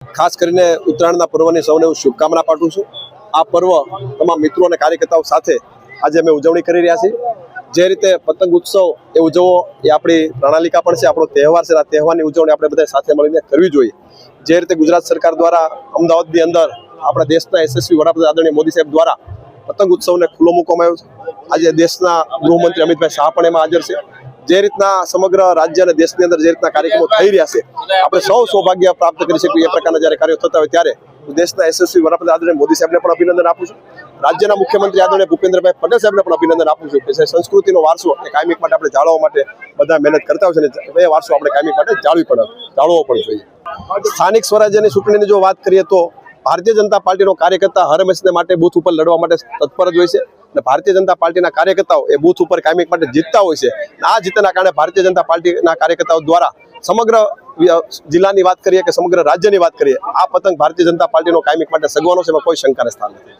ખાસ કરીને ઉત્તરાયણના પર્વની સૌને હું શુભકામના પાઠવું છું। આ પર્વ તમામ મિત્રો અને કાર્યકર્તાઓ સાથે આજે અમે ઉજવણી કરી રહ્યા છીએ। જે રીતે પતંગ ઉત્સવ એ ઉજવવો એ આપણી પ્રણાલિકા પણ છે, આપણો તહેવાર છે। આ તહેવારની ઉજવણી આપણે બધા સાથે મળીને કરવી જોઈએ। જે રીતે ગુજરાત સરકાર દ્વારા અમદાવાદની અંદર આપણા દેશના યશસ્વી વડાપ્રધાન આદરણીય મોદી સાહેબ દ્વારા પતંગ ઉત્સવને ખુલ્લો મૂકવામાં આવ્યો છે। આજે દેશના ગૃહમંત્રી અમિતભાઈ શાહ પણ એમાં હાજર છે। જે રીતના સમગ્ર રાજ્ય અને દેશની અંદર જે રીતના કાર્યક્રમો થઈ રહ્યા છે, આપણે સૌ સૌભાગ્ય પ્રાપ્ત કરી શકીએ એ પ્રકારના જ્યારે કાર્યો થતા હોય ત્યારે દેશના યશસ્વી વડાપ્રધાન આદરણીય મોદી સાહેબને પણ અભિનંદન આપું છું। રાજ્યના મુખ્યમંત્રી આદરણીય ભૂપેન્દ્રભાઈ પટેલ સાહેબને પણ અભિનંદન આપું છું કે સંસ્કૃતિનો વારસો એ કાયમિક માટે આપણે જાળવવા માટે બધા મહેનત કરતા હોય છે અને એ વારસો આપણે કાયમિક માટે જાળવવો પણ જોઈએ। સ્થાનિક સ્વરાજ્યની ચૂંટણીની જો વાત કરીએ તો ભારતીય જનતા પાર્ટીનો કાર્યકર્તા હર હંમેશને માટે બૂથ ઉપર લડવા માટે તત્પર જ હોય છે અને ભારતીય જનતા પાર્ટીના કાર્યકર્તાઓ એ બૂથ ઉપર કાયમિક માટે જીતતા હોય છે। આ જીતના કારણે ભારતીય જનતા પાર્ટીના કાર્યકર્તાઓ દ્વારા સમગ્ર જિલ્લાની વાત કરીએ કે સમગ્ર રાજ્યની વાત કરીએ, આ પતંગ ભારતીય જનતા પાર્ટીનો કાયમિક માટે સગવાનો છે, એમાં કોઈ શંકાને સ્થાન નથી।